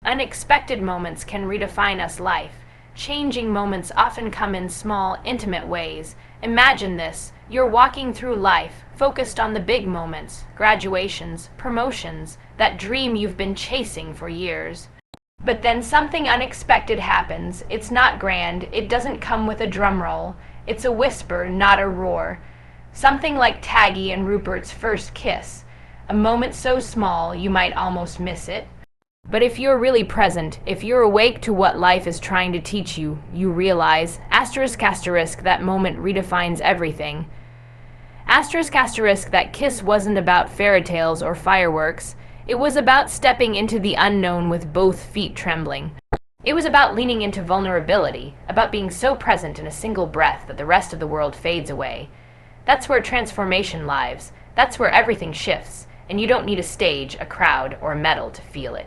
Unexpected moments can redefine us life. Changing moments often come in small, intimate ways. Imagine this. You're walking through life, focused on the big moments, graduations, promotions, that dream you've been chasing for years. But then something unexpected happens. It's not grand. It doesn't come with a drum roll. It's a whisper, not a roar. Something like Taggie and Rupert's first kiss. A moment so small you might almost miss it. But if you're really present, if you're awake to what life is trying to teach you, you realize, that moment redefines everything. That kiss wasn't about fairy tales or fireworks. It was about stepping into the unknown with both feet trembling. It was about leaning into vulnerability, about being so present in a single breath that the rest of the world fades away. That's where transformation lives. That's where everything shifts, and you don't need a stage, a crowd, or a medal to feel it.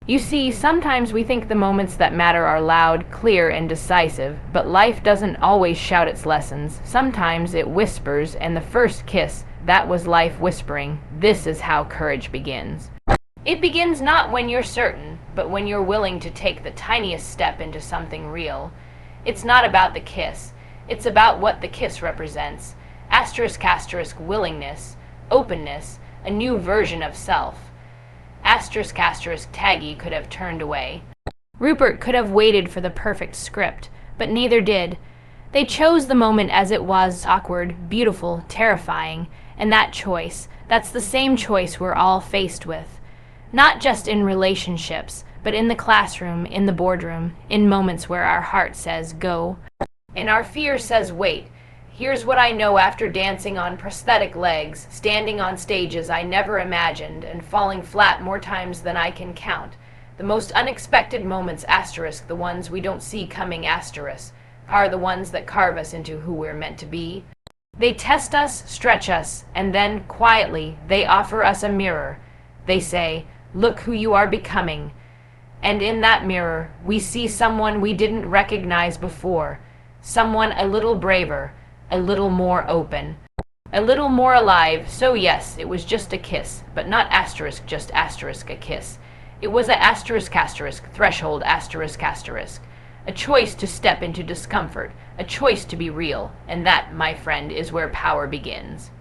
You see, sometimes we think the moments that matter are loud, clear, and decisive, but life doesn't always shout its lessons. Sometimes it whispers, and the first kiss, that was life whispering, "This is how courage begins." It begins not when you're certain, but when you're willing to take the tiniest step into something real. It's not about the kiss. It's about what the kiss represents. Willingness, openness, a new version of self. Taggie could have turned away. Rupert could have waited for the perfect script, but neither did. They chose the moment as it was, awkward, beautiful, terrifying, and that choice, that's the same choice we're all faced with. Not just in relationships, but in the classroom, in the boardroom, in moments where our heart says go, and our fear says wait. Here's what I know after dancing on prosthetic legs, standing on stages I never imagined, and falling flat more times than I can count. The most unexpected moments, the ones we don't see coming, are the ones that carve us into who we're meant to be. They test us, stretch us, and then, quietly, they offer us a mirror. They say, "Look who you are becoming." And in that mirror, we see someone we didn't recognize before, someone a little braver, a little more open, a little more alive. So yes, it was just a kiss, but not just a kiss. It was a threshold a choice to step into discomfort, a choice to be real, and that, my friend, is where power begins.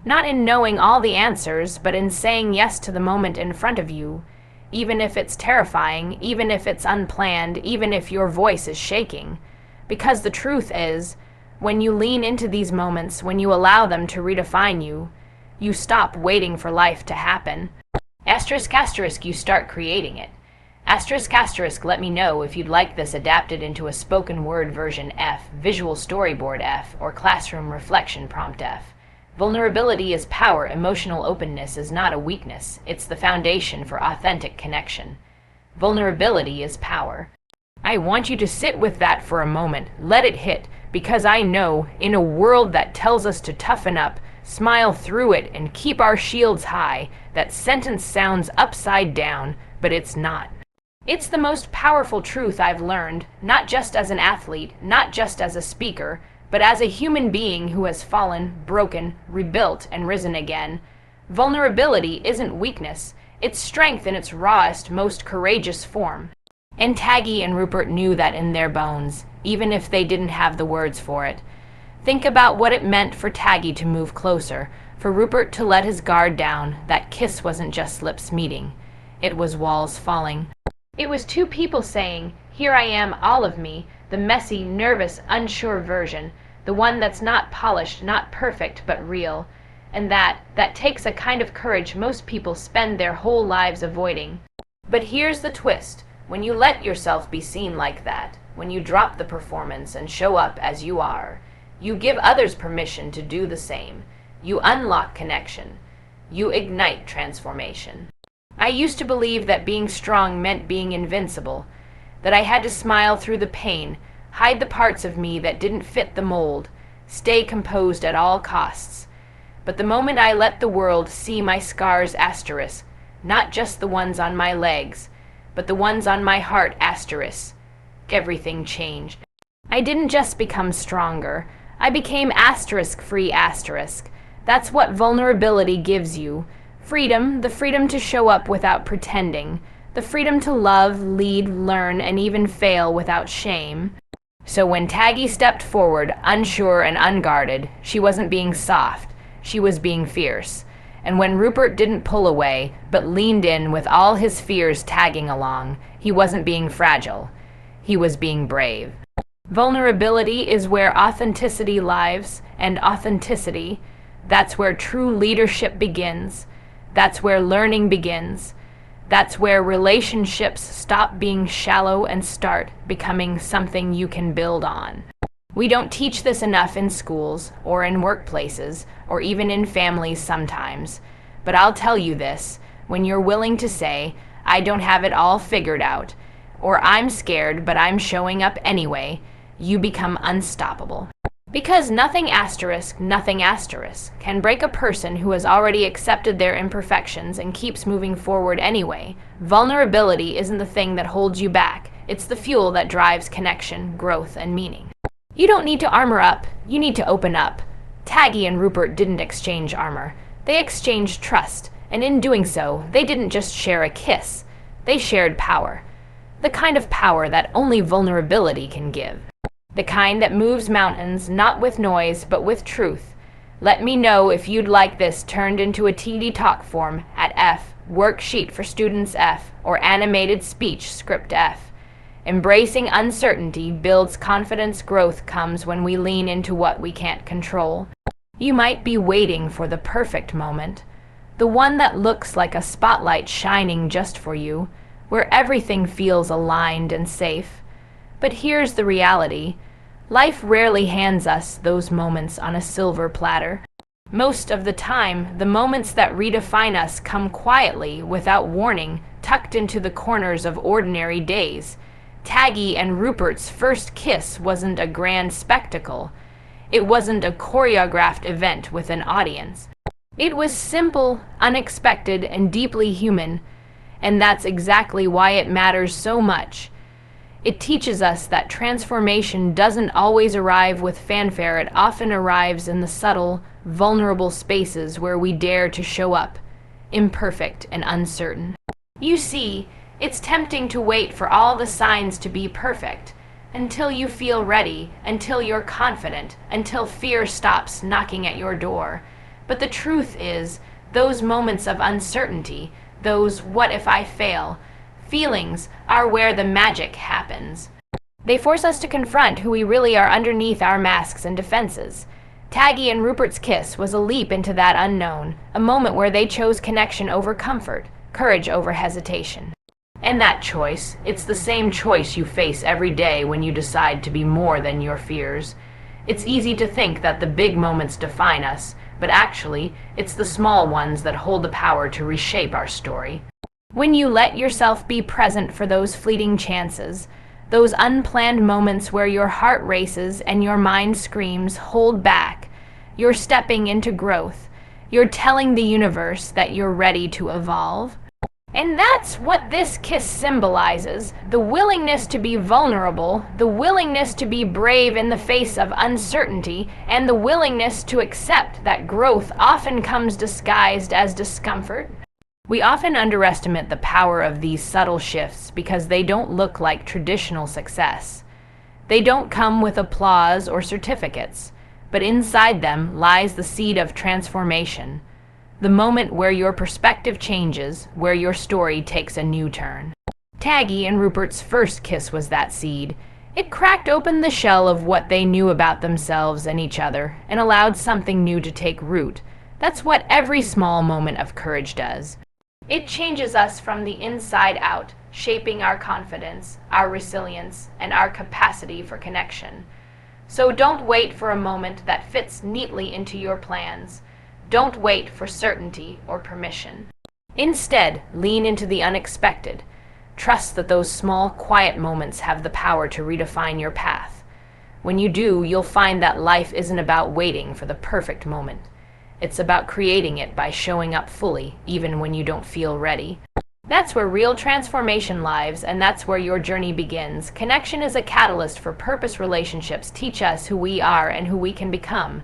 Not in knowing all the answers, but in saying yes to the moment in front of you, even if it's terrifying, even if it's unplanned, even if your voice is shaking. Because the truth is, when you lean into these moments, when you allow them to redefine you, you stop waiting for life to happen. You start creating it. Let me know if you'd like this adapted into a spoken word version F, visual storyboard F, or classroom reflection prompt F. Vulnerability is power. Emotional openness is not a weakness. It's the foundation for authentic connection. Vulnerability is power. I want you to sit with that for a moment. Let it hit, because I know, in a world that tells us to toughen up, smile through it, and keep our shields high, that sentence sounds upside down, but it's not. It's the most powerful truth I've learned, not just as an athlete, not just as a speaker, but as a human being who has fallen, broken, rebuilt, and risen again. Vulnerability isn't weakness. It's strength in its rawest, most courageous form. And Taggie and Rupert knew that in their bones, even if they didn't have the words for it. Think about what it meant for Taggie to move closer, for Rupert to let his guard down. That kiss wasn't just lips meeting. It was walls falling. It was two people saying, "Here I am, all of me," the messy, nervous, unsure version, the one that's not polished, not perfect, but real. And that takes a kind of courage most people spend their whole lives avoiding. But here's the twist. When you let yourself be seen like that, when you drop the performance and show up as you are, you give others permission to do the same. You unlock connection. You ignite transformation. I used to believe that being strong meant being invincible, that I had to smile through the pain, hide the parts of me that didn't fit the mold, stay composed at all costs. But the moment I let the world see my scars, not just the ones on my legs, but the ones on my heart, everything changed. I didn't just become stronger. I became free. That's what vulnerability gives you. Freedom, the freedom to show up without pretending, the freedom to love, lead, learn, and even fail without shame. So when Taggie stepped forward, unsure and unguarded, she wasn't being soft, she was being fierce. And when Rupert didn't pull away, but leaned in with all his fears tagging along, he wasn't being fragile, he was being brave. Vulnerability is where authenticity lives, and authenticity, that's where true leadership begins. That's where learning begins. That's where relationships stop being shallow and start becoming something you can build on. We don't teach this enough in schools, or in workplaces, or even in families sometimes. But I'll tell you this, when you're willing to say, I don't have it all figured out, or I'm scared but I'm showing up anyway, you become unstoppable. Because nothing asterisk can break a person who has already accepted their imperfections and keeps moving forward anyway. Vulnerability isn't the thing that holds you back. It's the fuel that drives connection, growth, and meaning. You don't need to armor up. You need to open up. Taggie and Rupert didn't exchange armor. They exchanged trust, and in doing so, they didn't just share a kiss. They shared power. The kind of power that only vulnerability can give. The kind that moves mountains, not with noise, but with truth. Let me know if you'd like this turned into a TD Talk form at F, worksheet for students F, or animated speech script F. Embracing uncertainty builds confidence. Growth comes when we lean into what we can't control. You might be waiting for the perfect moment, the one that looks like a spotlight shining just for you, where everything feels aligned and safe. But here's the reality. Life rarely hands us those moments on a silver platter. Most of the time, the moments that redefine us come quietly, without warning, tucked into the corners of ordinary days. Taggie and Rupert's first kiss wasn't a grand spectacle. It wasn't a choreographed event with an audience. It was simple, unexpected, and deeply human, and that's exactly why it matters so much. It teaches us that transformation doesn't always arrive with fanfare. It often arrives in the subtle, vulnerable spaces where we dare to show up, imperfect and uncertain. You see, it's tempting to wait for all the signs to be perfect, until you feel ready, until you're confident, until fear stops knocking at your door. But the truth is, those moments of uncertainty, those what if I fail, feelings are where the magic happens. They force us to confront who we really are underneath our masks and defenses. Taggie and Rupert's kiss was a leap into that unknown, a moment where they chose connection over comfort, courage over hesitation. And that choice, it's the same choice you face every day when you decide to be more than your fears. It's easy to think that the big moments define us, but actually, it's the small ones that hold the power to reshape our story. When you let yourself be present for those fleeting chances, those unplanned moments where your heart races and your mind screams, hold back, you're stepping into growth. You're telling the universe that you're ready to evolve. And that's what this kiss symbolizes, the willingness to be vulnerable, the willingness to be brave in the face of uncertainty, and the willingness to accept that growth often comes disguised as discomfort. We often underestimate the power of these subtle shifts because they don't look like traditional success. They don't come with applause or certificates, but inside them lies the seed of transformation. The moment where your perspective changes, where your story takes a new turn. Taggie and Rupert's first kiss was that seed. It cracked open the shell of what they knew about themselves and each other, and allowed something new to take root. That's what every small moment of courage does. It changes us from the inside out, shaping our confidence, our resilience, and our capacity for connection. So don't wait for a moment that fits neatly into your plans. Don't wait for certainty or permission. Instead, lean into the unexpected. Trust that those small, quiet moments have the power to redefine your path. When you do, you'll find that life isn't about waiting for the perfect moment. It's about creating it by showing up fully, even when you don't feel ready. That's where real transformation lives, and that's where your journey begins. Connection is a catalyst for purpose. Relationships teach us who we are and who we can become.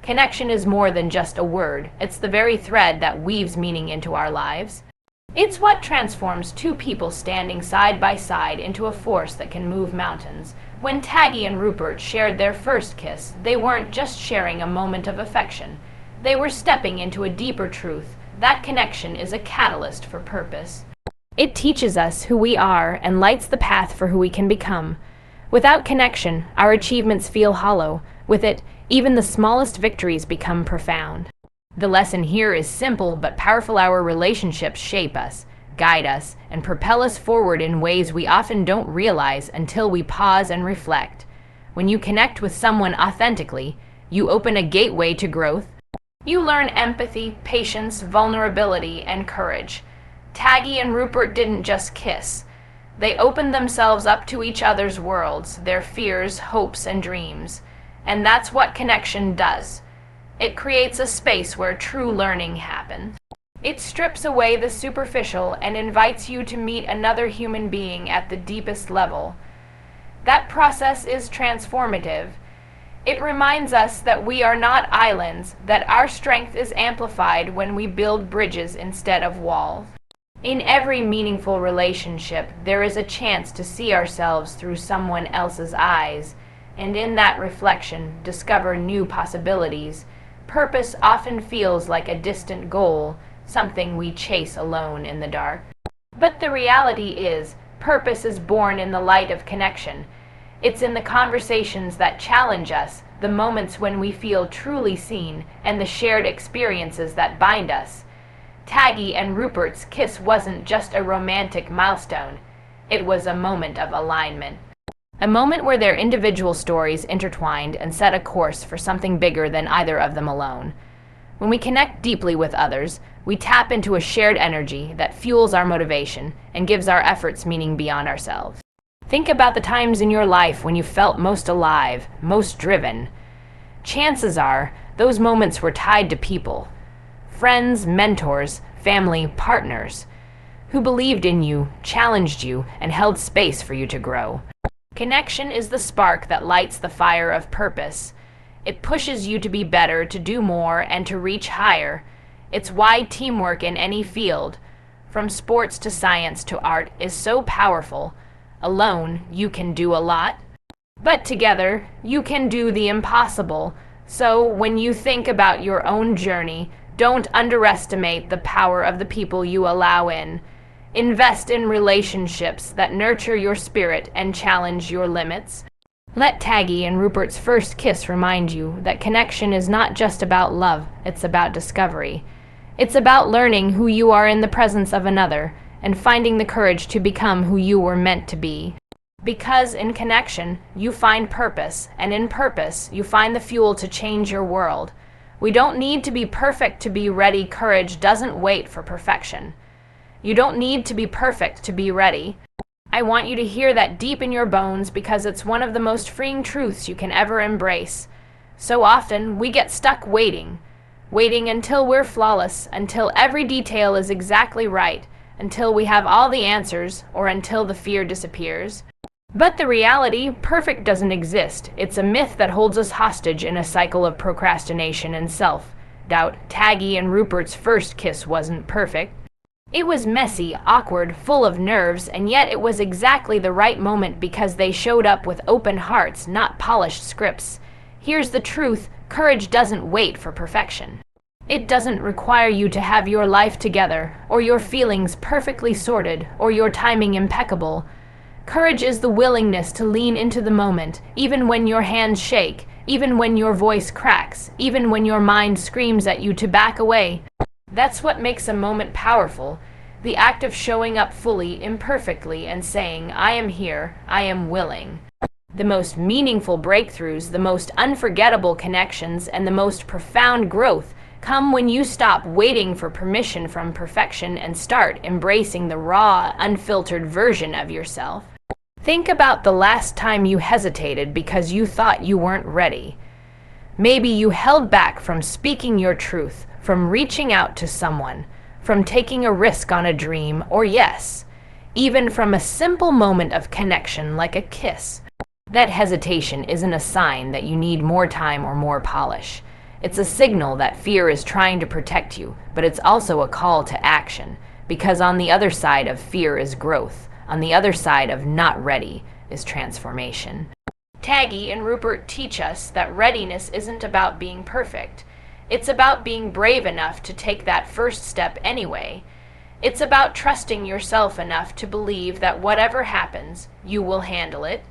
Connection is more than just a word. It's the very thread that weaves meaning into our lives. It's what transforms two people standing side by side into a force that can move mountains. When Taggie and Rupert shared their first kiss, they weren't just sharing a moment of affection. They were stepping into a deeper truth. That connection is a catalyst for purpose. It teaches us who we are and lights the path for who we can become. Without connection, our achievements feel hollow. With it, even the smallest victories become profound. The lesson here is simple but powerful. Our relationships shape us, guide us, and propel us forward in ways we often don't realize until we pause and reflect. When you connect with someone authentically, you open a gateway to growth. You learn empathy, patience, vulnerability, and courage. Taggie and Rupert didn't just kiss. They opened themselves up to each other's worlds, their fears, hopes, and dreams. And that's what connection does. It creates a space where true learning happens. It strips away the superficial and invites you to meet another human being at the deepest level. That process is transformative. It reminds us that we are not islands, that our strength is amplified when we build bridges instead of walls. In every meaningful relationship, there is a chance to see ourselves through someone else's eyes, and in that reflection, discover new possibilities. Purpose often feels like a distant goal, something we chase alone in the dark. But the reality is, purpose is born in the light of connection. It's in the conversations that challenge us, the moments when we feel truly seen, and the shared experiences that bind us. Taggie and Rupert's kiss wasn't just a romantic milestone. It was a moment of alignment. A moment where their individual stories intertwined and set a course for something bigger than either of them alone. When we connect deeply with others, we tap into a shared energy that fuels our motivation and gives our efforts meaning beyond ourselves. Think about the times in your life when you felt most alive, most driven. Chances are, those moments were tied to people. Friends, mentors, family, partners, who believed in you, challenged you, and held space for you to grow. Connection is the spark that lights the fire of purpose. It pushes you to be better, to do more, and to reach higher. It's why teamwork in any field, from sports to science to art, is so powerful. Alone, you can do a lot, but together, you can do the impossible. So, when you think about your own journey, don't underestimate the power of the people you allow in. Invest in relationships that nurture your spirit and challenge your limits. Let Taggie and Rupert's first kiss remind you that connection is not just about love, it's about discovery. It's about learning who you are in the presence of another and finding the courage to become who you were meant to be. Because in connection, you find purpose, and in purpose, you find the fuel to change your world. We don't need to be perfect to be ready. Courage doesn't wait for perfection. You don't need to be perfect to be ready. I want you to hear that deep in your bones because it's one of the most freeing truths you can ever embrace. So often, we get stuck waiting until we're flawless, until every detail is exactly right, until we have all the answers, or until the fear disappears. But the reality, perfect doesn't exist. It's a myth that holds us hostage in a cycle of procrastination and self-doubt. Taggie and Rupert's first kiss wasn't perfect. It was messy, awkward, full of nerves, and yet it was exactly the right moment because they showed up with open hearts, not polished scripts. Here's the truth: courage doesn't wait for perfection. It doesn't require you to have your life together, or your feelings perfectly sorted, or your timing impeccable. Courage is the willingness to lean into the moment, even when your hands shake, even when your voice cracks, even when your mind screams at you to back away. That's what makes a moment powerful, the act of showing up fully, imperfectly, and saying, "I am here, I am willing." The most meaningful breakthroughs, the most unforgettable connections, and the most profound growth come when you stop waiting for permission from perfection and start embracing the raw, unfiltered version of yourself. Think about the last time you hesitated because you thought you weren't ready. Maybe you held back from speaking your truth, from reaching out to someone, from taking a risk on a dream, or yes, even from a simple moment of connection like a kiss. That hesitation isn't a sign that you need more time or more polish. It's a signal that fear is trying to protect you, but it's also a call to action. because on the other side of fear is growth. On the other side of not ready is transformation. Taggie and Rupert teach us that readiness isn't about being perfect. It's about being brave enough to take that first step anyway. It's about trusting yourself enough to believe that whatever happens, you will handle it,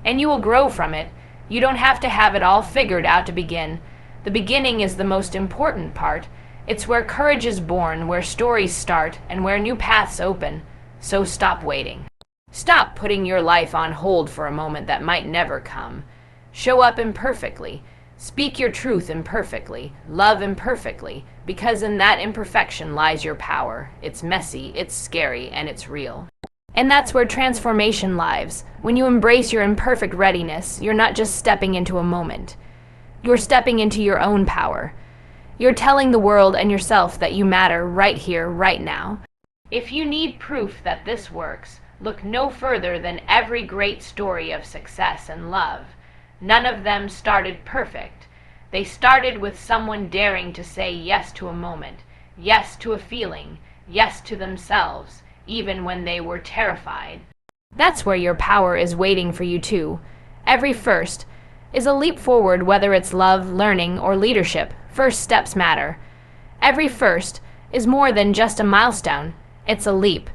and you will grow from it. You don't have to have it all figured out to begin. The beginning is the most important part. It's where courage is born, where stories start, and where new paths open. So stop waiting. Stop putting your life on hold for a moment that might never come. Show up imperfectly. Speak your truth imperfectly. Love imperfectly, because in that imperfection lies your power. It's messy, it's scary, and it's real. And that's where transformation lies. When you embrace your imperfect readiness, you're not just stepping into a moment. You're stepping into your own power. You're telling the world and yourself that you matter right here, right now. If you need proof that this works, look no further than every great story of success and love. None of them started perfect. They started with someone daring to say yes to a moment, yes to a feeling, yes to themselves, even when they were terrified. That's where your power is waiting for you too. Every first is a leap forward, whether it's love, learning, or leadership. First steps matter. Every first is more than just a milestone. It's a leap.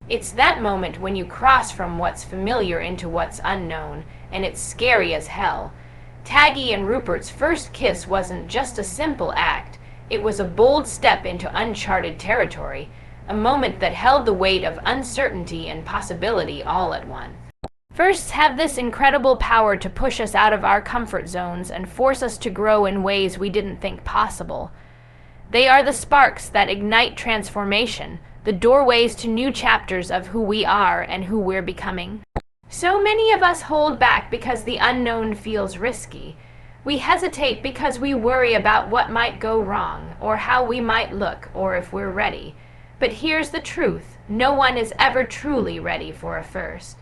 It's that moment when you cross from what's familiar into what's unknown, and it's scary as hell. Taggie and Rupert's first kiss wasn't just a simple act. It was a bold step into uncharted territory, a moment that held the weight of uncertainty and possibility all at once. Firsts have this incredible power to push us out of our comfort zones and force us to grow in ways we didn't think possible. They are the sparks that ignite transformation, the doorways to new chapters of who we are and who we're becoming. So many of us hold back because the unknown feels risky. We hesitate because we worry about what might go wrong, or how we might look, or if we're ready. But here's the truth. No one is ever truly ready for a first.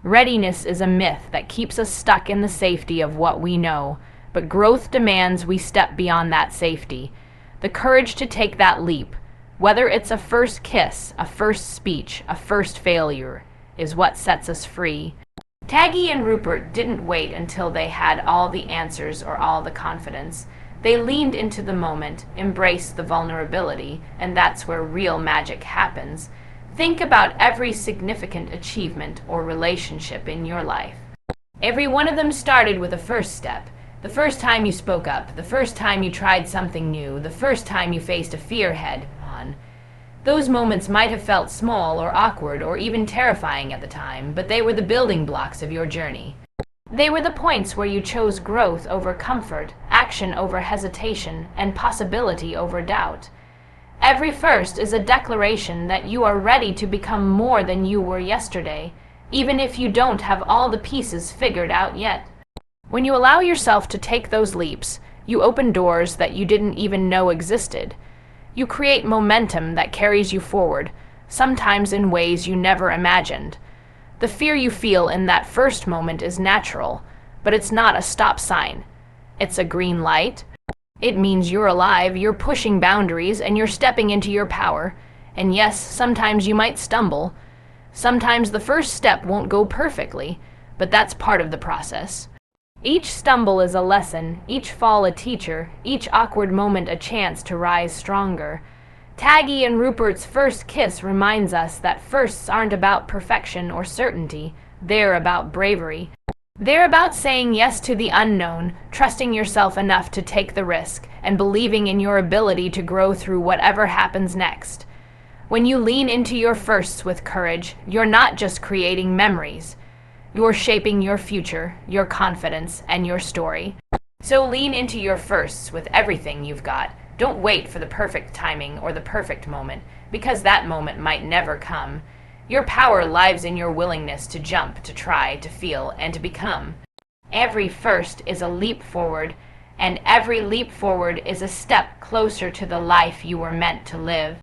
Readiness is a myth that keeps us stuck in the safety of what we know, but growth demands we step beyond that safety. The courage to take that leap, whether it's a first kiss, a first speech, a first failure, is what sets us free. Taggie and Rupert didn't wait until they had all the answers or all the confidence. They leaned into the moment, embraced the vulnerability, and that's where real magic happens. Think about every significant achievement or relationship in your life. Every one of them started with a first step. The first time you spoke up, the first time you tried something new, the first time you faced a fear head on. Those moments might have felt small or awkward or even terrifying at the time, but they were the building blocks of your journey. They were the points where you chose growth over comfort, action over hesitation, and possibility over doubt. Every first is a declaration that you are ready to become more than you were yesterday, even if you don't have all the pieces figured out yet. When you allow yourself to take those leaps, you open doors that you didn't even know existed. You create momentum that carries you forward, sometimes in ways you never imagined. The fear you feel in that first moment is natural, but it's not a stop sign. It's a green light. It means you're alive, you're pushing boundaries, and you're stepping into your power. And yes, sometimes you might stumble. Sometimes the first step won't go perfectly, but that's part of the process. Each stumble is a lesson, each fall a teacher, each awkward moment a chance to rise stronger. Taggie and Rupert's first kiss reminds us that firsts aren't about perfection or certainty. They're about bravery. They're about saying yes to the unknown, trusting yourself enough to take the risk, and believing in your ability to grow through whatever happens next. When you lean into your firsts with courage, you're not just creating memories. You're shaping your future, your confidence, and your story. So lean into your firsts with everything you've got. Don't wait for the perfect timing or the perfect moment, because that moment might never come. Your power lies in your willingness to jump, to try, to feel, and to become. Every first is a leap forward, and every leap forward is a step closer to the life you were meant to live.